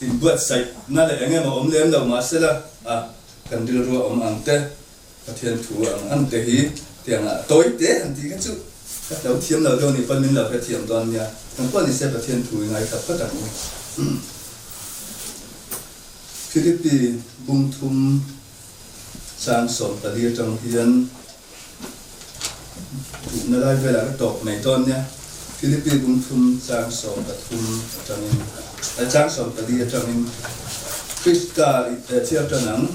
tin buat sai na le enge ma om lem lo ma sela kan dil ro om ante pathian thu ang te hi tiang toi te an ti ka chu ka lo thiam lo do ni pan min lo ka thiam don nia kan ko ni se pathian thu ngai ka pa ta ni Philippi bung thum sang som pali trong hian na lai vela ka tok nei ton nia Philippi bung thum sang som pathum tangin sang som pali tangin Krista chia tanang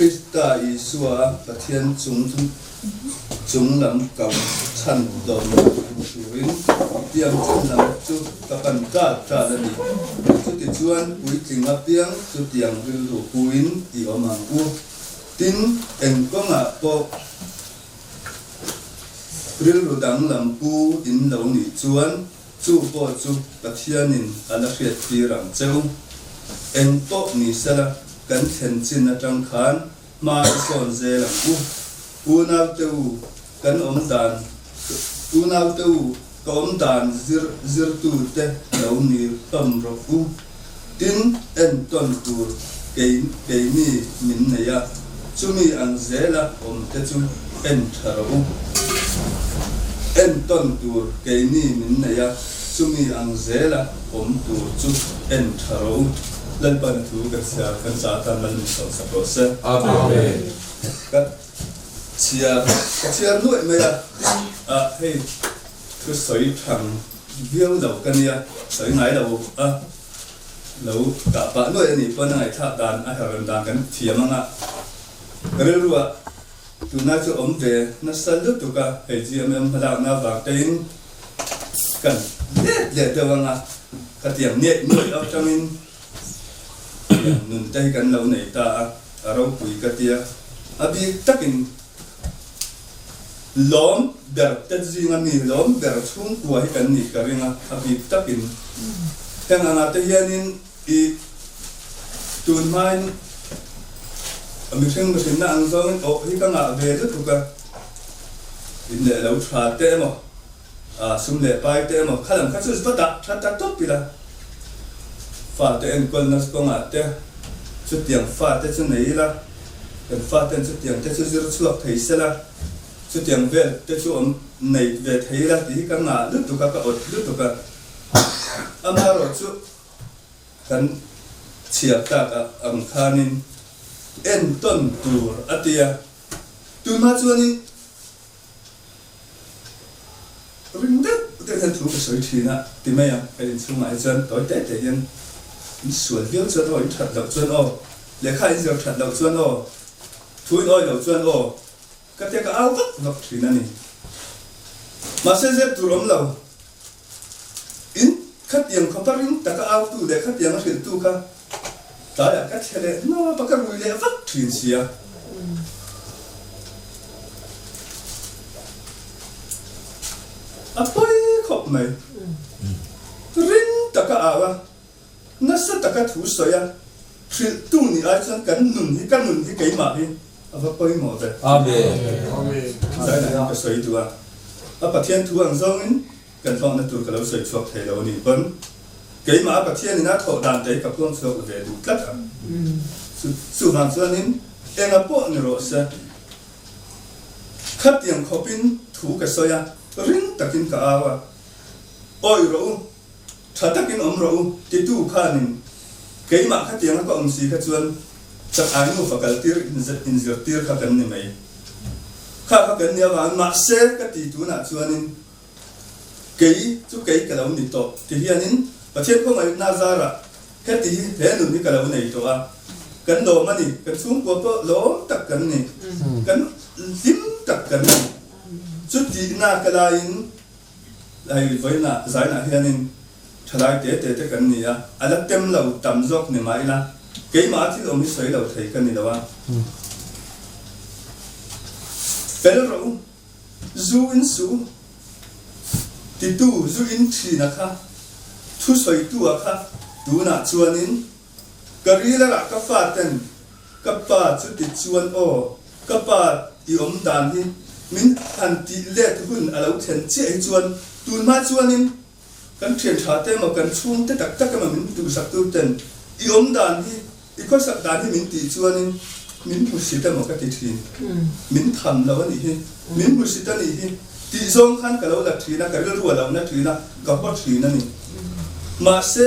Krista Isua pathian chung lam kam chan dom tuin tiang chung lam chu kapan ka la ni chu ti chuan pui ting a piang chu tiang ril ru puin i omang u tin en konga po ril ru dang lam pu in lo ni chuan chu po chu pathianin ala hriat ti rang cheu en po ni sala kan then chin atang khan ma son ze lang u naw teu kan om dan u naw teu ka om dan zir tu te lo ni tam ro u tin en ton tur ke ni min na ya chumi ang zela om te chu en tharo u en ton tur ke ni min na ya chumi ang zela om tur chu en tharo u lần ban thu cái xa kan sa tan lan so sa prose amen ka chia nuôi mày hey cứ soi thằng viêu đầu cái này soi ngay đầu đầu cả bạn nuôi này bên này tháp đàn hàng đàn cái thiềm mà cái đó rồi tụi nó cho ông về nó sân nước tụi cả hay gì em làm nó vào tên cần để cho vâng cái tiệm nhẹ nuôi ở trong mình nun tay kan lo nei ta aro pui ka tia abi takin lom ber ta zinga ni lom ber chung kwa hi kan ni karinga abi takin tang ana te hianin I tun main ami sing mesin na ang zong o hi ka nga ve tu ka in le lo tha te mo sum le pai te mo khalam kha chu ta ta top pila pha te en kol nas ko nga te chu tiang pha te chu nei la kan pha te chu tiang te chu zir chuak thei sela chu tiang vel te chu om nei ve thei la ti ka nga lu tu ka ot lu tu ka amaro chu kan chia ta ka am khanin en ton tur atia tu ma chu ni ring de te han thu soi thina ti mai am kai chu mai chan toi te te yan suốt viết cho tôi thật độc chuyên ô để khai giờ thật độc chuyên ô thui ôi độc chuyên ô các cái áo vắt ngọc thủy này mà sẽ dẹp tủ lắm lâu in khát tiền không phải in ta cái áo tủ để khát tiền nó thuyền tu cả ta là các thế này nó bắt cái mùi để vắt thuyền xìa bơi khóc mày ring ta cái áo nó sẽ tất cả thủ soi tu ni ai chẳng cần nun hi cái mà hi và bơi mò đấy amen amen sai là cái soi tu bắt thiên tu ang zong in cần phong nó tu cái lâu soi chuộc thầy lâu ni bấn cái mà bắt thiên nó thọ đàn đấy các con chuộc về đủ tất su hàng xuân in em là bộ này rồi sẽ khát tiền khó pin thủ cái soi ring takin cả ôi rồi thật takin rồi thì tu khanin cái mà khát tiếng có ông sĩ khát chuan chắc ai mua phải tir in giờ tir khát cái này mày khát cái này mà xe cái tí tu nát chuan in cái lâu này to thì hiện in và trên có mấy nazara cái tí thế nữa cái lâu này to cái đồ mà đi cái xuống của có lỗ tắc cái này cái lim tắc cái này chút tí na cái này lại với na giải na hiện in thay thế cái này là tem lâu tầm dọc này mà là cái mà thì ông ấy sấy lâu thấy cái này đâu Pero zu in su ti tu zu in thi na kha thu soi tu kha tu na chuan in karila ra ka fa ten ka pa chu ti chuan o ka pa ti om dan hi min an ti le hun alo then che chuan tu ma chuan in kan thian tha te ma kan chung te tak tak ma min tu sak tu ten iom dan hi iko sak dan hi min ti chuanin min musita mo ka ti thin min tham lo ni hi min musita ni hi ti zong khan ka lo la thina ka ru lo na thina ka hot thina ni ma se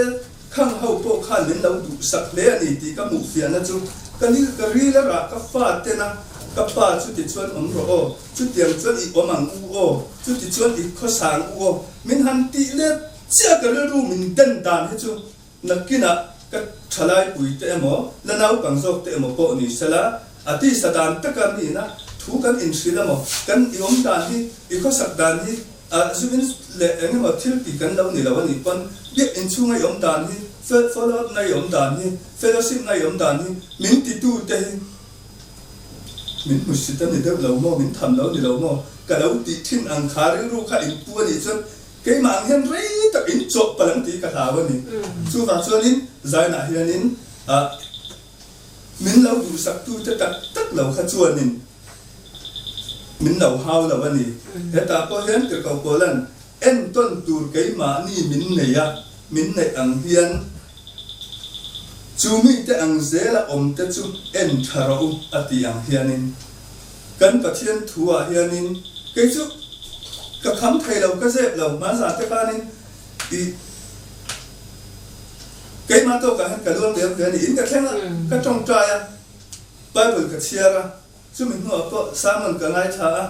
khang hau po khan min lo du sak le ani ti ka mu fian na chu ka ri la ra ka fa te na ka pa chu ti chuan om ro o chu tiang chuan i omang u o chu ti chuan i kho sang u o min han ti le chia ka ru min den dan he chu nakina ka thalai pui te emo lanau pangzok te emo po ni sala ati sadan taka mi na thu kan in sila mo kan iom dan hi iko sak dan hi zubin le enge mo thil pi kan lo ni lo ni pon ye in chu ngai om dan hi follow up ngai om dan hi fellowship ngai om dan hi min ti tu te hi min musita ni de lo mo min tham lo ni lo mo ka lo ti thin ang khari ru kha in pu ni chon cái mạng hiện rây ta in chọc palang tí cả thảo vậy chú vào cho nên giải nãy hiện nên mình lâu đủ sắc tu cho tất lâu khát chuồn nên mình lâu hao là vậy hết ta có hiện cái câu có lần em tuân tu cái mà ni mình này ăn hiền chú mi te ăn dễ là te chú em tharo ati ăn hiền nên cần phát hiện thua hiền nên cái chú cái khám thầy lâu cái dẹp lâu mà giả cái pha nên thì cái mà tôi cả luôn điểm về in cái khen cái trong trai à Bible cái chia ra chứ mình nói có sao mình cái này thà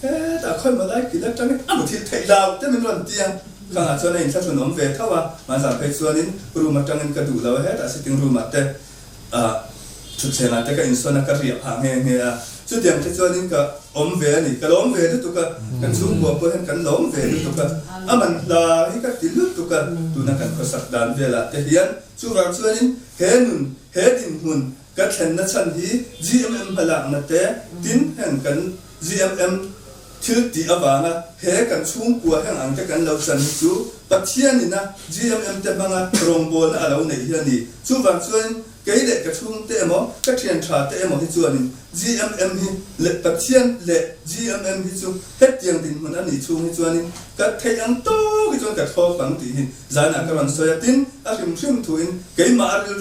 thế đã khơi mà lấy cái đó trong cái một thịt thầy đào thế mình luận tiền càng à cho nên chắc là nó về thao à mà giả phải cho nên rùm mặt trong cái đủ lâu hết đã sẽ tiếng rùm mặt thế thực sự là cái insuan cái riệp hàng nghe chứ tiền thế cho nên cái về này cái lóm về đó tụi cái xuống buộc với cái lóm về đó tụi cái mình là cái tí nước tụi nó cần có sạch đàn về là thể hiện chú vào cho nên hết tình hồn cái thèn nó chân hi GMM phải làm là thế tín hàng cái GMM thiếu tí ở vàng á hết cái xuống của hàng ăn cái lâu chân chú bác thiên này na GMM thế bằng rồng bồn ở đâu này hiện đi chú vào cho nên cái để cái chung tế mỏ các thiền trà tế mỏ hết chuan GMM hi lệ bạc thiên lệ GMM hi chu hết tiền tin mình ăn đi chung hết chuan các thầy ăn to cái chuan các thọ bằng tí hi giải na các bạn soi tin rim thuin cái mà ril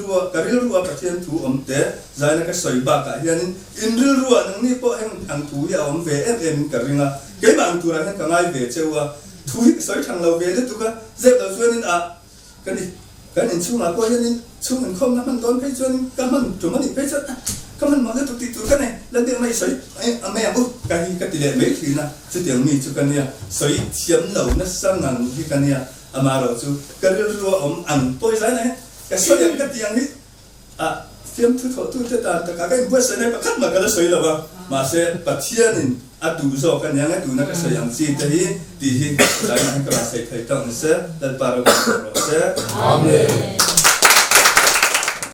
rua bạc thiên thu tế giải na cái soi bạc cả hian in ril rua nang ni po ang thu ya về em cả ringa cái mà ang thu ra cái ngai về chewa thu soi thang lâu về đó tu ka dẹp lâu chuan cái đi cái nên chung là coi nên chung mình không nắm đón phải chuyên cảm ơn chúng mình phải rất cảm ơn mọi người tụi tụi cái này lần đầu mày sấy mẹ bố cái tỷ lệ mấy thì na chứ tiếng mi chú cái này sấy chiếm đầu nó sang ngàn cái này mà rồi chú cái rùa ống ăn tôi giải này cái sấy cái tiếng ấy phim thu ta cái bữa sấy này bắt mà cái sấy là mà sẽ bắt thiên nên đủ rồi cái nhà này đủ nó cái sấy ăn gì thì giải này cái là sấy thấy trong sẽ lần ba rồi sẽ amen.